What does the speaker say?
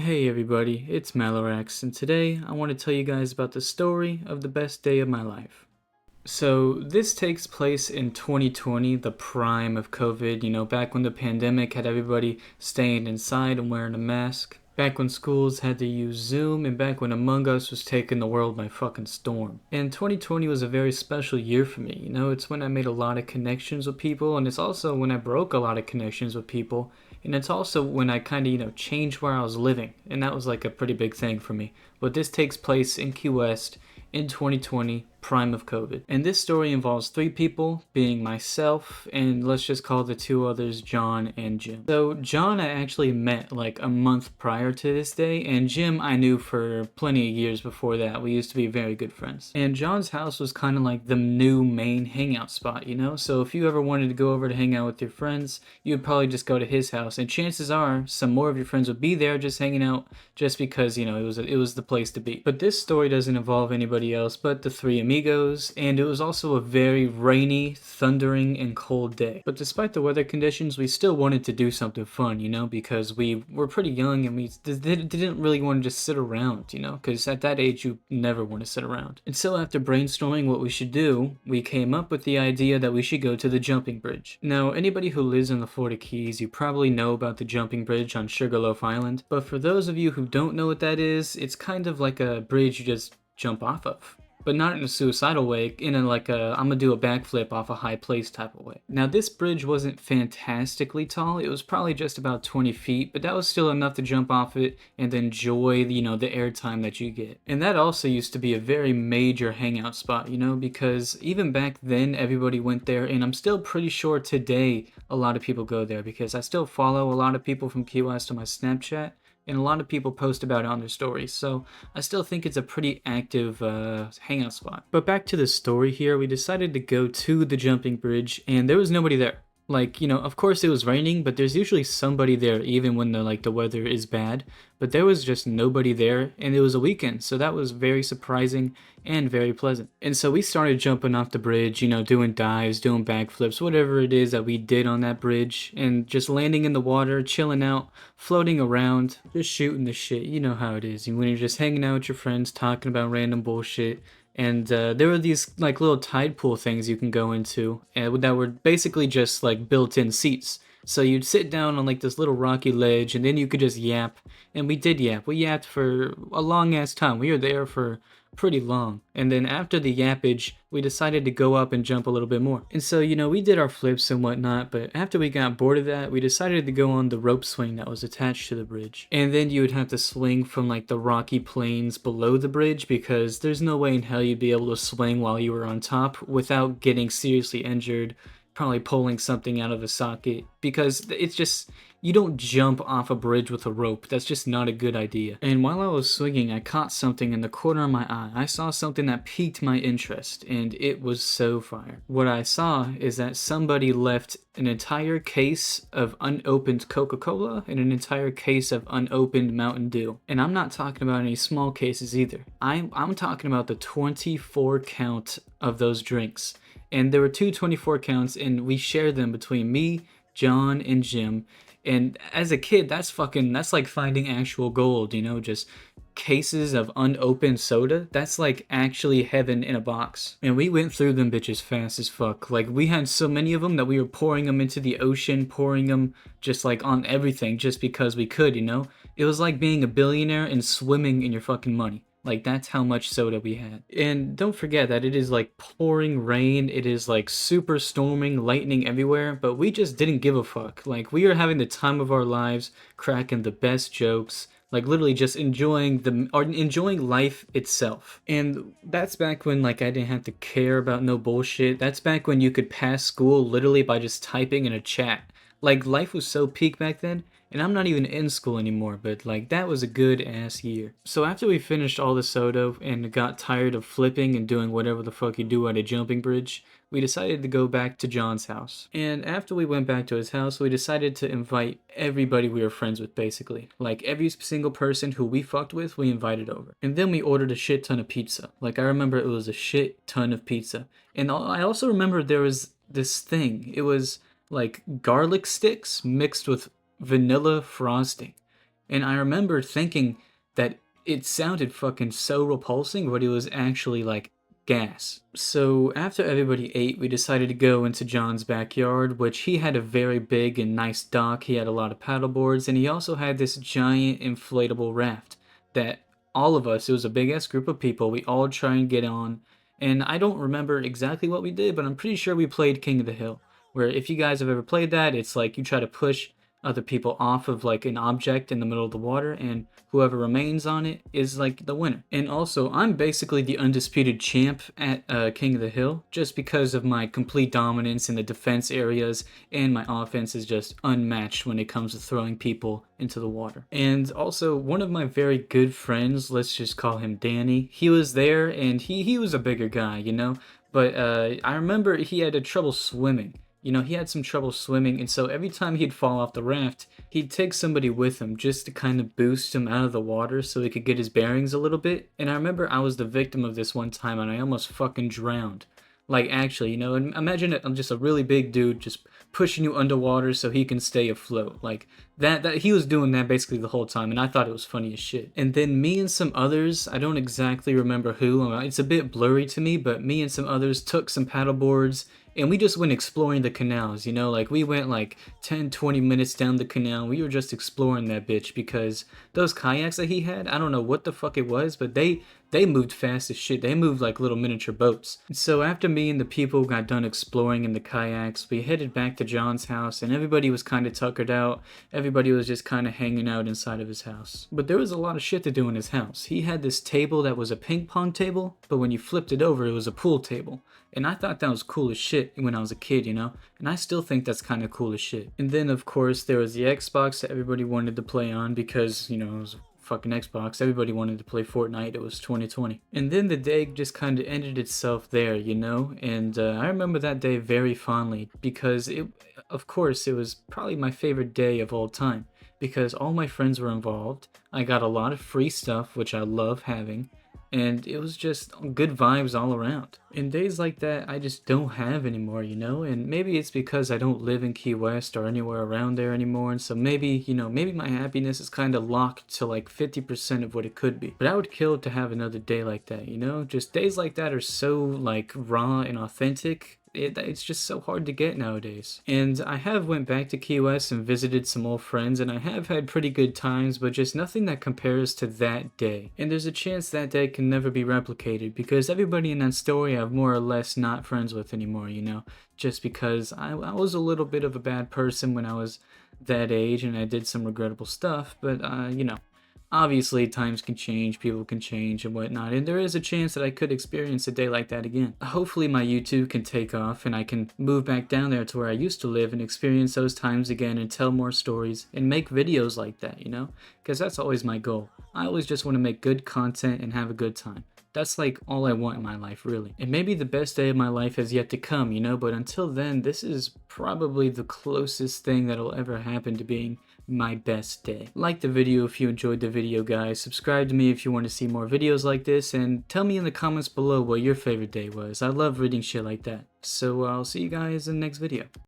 Hey everybody, it's Malorax, and today I want to tell you guys about the story of the best day of my life. So, this takes place in 2020, the prime of COVID, back when the pandemic had everybody staying inside and wearing a mask, back when schools had to use Zoom, and back when Among Us was taking the world by fucking storm. And 2020 was a very special year for me, it's when I made a lot of connections with people, and it's also when I broke a lot of connections with people, and it's also when I kind of, changed where I was living, and that was like a pretty big thing for me. But this takes place in Key West in 2020, prime of COVID. And this story involves three people, being myself, and let's just call the two others John and Jim. So John I actually met like a month prior to this day, and Jim I knew for plenty of years before that. We used to be very good friends. And John's house was kind of like the new main hangout spot, So if you ever wanted to go over to hang out with your friends, you would probably just go to his house, and chances are some more of your friends would be there just hanging out just because, it was the place to be. But this story doesn't involve anybody else but the three amigos, and it was also a very rainy, thundering, and cold day. But despite the weather conditions, we still wanted to do something fun, because we were pretty young and we didn't really want to just sit around, because at that age you never want to sit around. And so after brainstorming what we should do, we came up with the idea that we should go to the jumping bridge. Now, anybody who lives in the Florida Keys, you probably know about the jumping bridge on Sugarloaf Island, but for those of you who don't know what that is, it's kind of like a bridge you just jump off of. But not in a suicidal way, in a like a I'm gonna do a backflip off a high place type of way. Now this bridge wasn't fantastically tall, it was probably just about 20 feet, but that was still enough to jump off it and enjoy, the airtime that you get. And that also used to be a very major hangout spot, because even back then everybody went there, and I'm still pretty sure today a lot of people go there because I still follow a lot of people from Key West on my Snapchat, and a lot of people post about it on their stories, so I still think it's a pretty active hangout spot. But back to the story here, we decided to go to the jumping bridge, and there was nobody there. Like, of course it was raining, but there's usually somebody there even when the weather is bad. But there was just nobody there, and it was a weekend, so that was very surprising and very pleasant. And so we started jumping off the bridge, doing dives, doing backflips, whatever it is that we did on that bridge, and just landing in the water, chilling out, floating around, just shooting the shit. You know how it is. When you're just hanging out with your friends, talking about random bullshit. And there were these like little tide pool things you can go into that were basically just like built-in seats. So you'd sit down on like this little rocky ledge, and then you could just yap. And we did yap. We yapped for a long ass time. We were there for pretty long. And then after the yappage, we decided to go up and jump a little bit more. And so, we did our flips and whatnot, but after we got bored of that, we decided to go on the rope swing that was attached to the bridge. And then you would have to swing from like the rocky plains below the bridge, because there's no way in hell you'd be able to swing while you were on top without getting seriously injured, probably pulling something out of a socket, because it's just, you don't jump off a bridge with a rope. That's just not a good idea. And while I was swinging, I caught something in the corner of my eye. I saw something that piqued my interest, and it was so fire. What I saw is that somebody left an entire case of unopened Coca-Cola and an entire case of unopened Mountain Dew. And I'm not talking about any small cases either. I'm talking about the 24 count of those drinks. And there were two 24 counts, and we shared them between me, John, and Jim. And as a kid, that's like finding actual gold, just cases of unopened soda. That's like actually heaven in a box. And we went through them bitches fast as fuck. Like, we had so many of them that we were pouring them into the ocean, pouring them just like on everything just because we could, It was like being a billionaire and swimming in your fucking money. Like, that's how much soda we had. And don't forget that it is like pouring rain, it is like super storming, lightning everywhere, but we just didn't give a fuck. Like, we are having the time of our lives, cracking the best jokes, like literally just enjoying life itself. And that's back when like I didn't have to care about no bullshit. That's back when you could pass school literally by just typing in a chat. Like, life was so peak back then. And I'm not even in school anymore, but like that was a good ass year. So after we finished all the soda and got tired of flipping and doing whatever the fuck you do at a jumping bridge, we decided to go back to John's house. And after we went back to his house, we decided to invite everybody we were friends with, basically. Like, every single person who we fucked with, we invited over. And then we ordered a shit ton of pizza. Like, I remember it was a shit ton of pizza. And I also remember there was this thing. It was like garlic sticks mixed with vanilla frosting. And I remember thinking that it sounded fucking so repulsing, but it was actually like gas. So after everybody ate, we decided to go into John's backyard, which he had a very big and nice dock. He had a lot of paddle boards, and he also had this giant inflatable raft that all of us, it was a big ass group of people, we all try and get on. And I don't remember exactly what we did, but I'm pretty sure we played King of the Hill, where if you guys have ever played that, it's like you try to push other people off of like an object in the middle of the water, and whoever remains on it is like the winner. And also, I'm basically the undisputed champ at King of the Hill just because of my complete dominance in the defense areas, and my offense is just unmatched when it comes to throwing people into the water. And also, one of my very good friends, let's just call him Danny, he was there, and he was a bigger guy, you know, but I remember he had a trouble swimming. You know, he had some trouble swimming, and so every time he'd fall off the raft, he'd take somebody with him just to kind of boost him out of the water so he could get his bearings a little bit. And I remember I was the victim of this one time, and I almost fucking drowned. Like, actually, you know, and imagine it, I'm just a really big dude just pushing you underwater so he can stay afloat. Like, that he was doing that basically the whole time, and I thought it was funny as shit. And then me and some others, I don't exactly remember who, it's a bit blurry to me, but me and some others took some paddle boards and we just went exploring the canals, you know, like we went like 10-20 minutes down the canal. We were just exploring that bitch because those kayaks that he had, I don't know what the fuck it was, but they moved fast as shit. They moved like little miniature boats. So after me and the people got done exploring in the kayaks, we headed back to John's house, and everybody was kind of tuckered out. Everybody was just kind of hanging out inside of his house. But there was a lot of shit to do in his house. He had this table that was a ping pong table, but when you flipped it over, it was a pool table. And I thought that was cool as shit when I was a kid, you know? And I still think that's kind of cool as shit. And then, of course, there was the Xbox that everybody wanted to play on because, you know, it was fucking Xbox. Everybody wanted to play Fortnite. It was 2020. And then the day just kind of ended itself there, you know? And I remember that day very fondly because of course, it was probably my favorite day of all time because all my friends were involved. I got a lot of free stuff, which I love having. And it was just good vibes all around. And days like that, I just don't have anymore, you know? And maybe it's because I don't live in Key West or anywhere around there anymore. And so maybe, you know, maybe my happiness is kind of locked to like 50% of what it could be. But I would kill to have another day like that, you know? Just days like that are so like raw and authentic. It's just so hard to get nowadays. And I have went back to Key West and visited some old friends, and I have had pretty good times, but just nothing that compares to that day. And there's a chance that day can never be replicated because everybody in that story I'm more or less not friends with anymore, you know? Just because I was a little bit of a bad person when I was that age and I did some regrettable stuff, but you know. Obviously, times can change, people can change, and whatnot, and there is a chance that I could experience a day like that again. Hopefully, my YouTube can take off and I can move back down there to where I used to live and experience those times again and tell more stories and make videos like that, you know? Because that's always my goal. I always just want to make good content and have a good time. That's like all I want in my life, really. And maybe the best day of my life has yet to come, you know, but until then, this is probably the closest thing that'll ever happen to being my best day. Like the video if you enjoyed the video, guys. Subscribe to me if you want to see more videos like this, and tell me in the comments below what your favorite day was. I love reading shit like that. So I'll see you guys in the next video.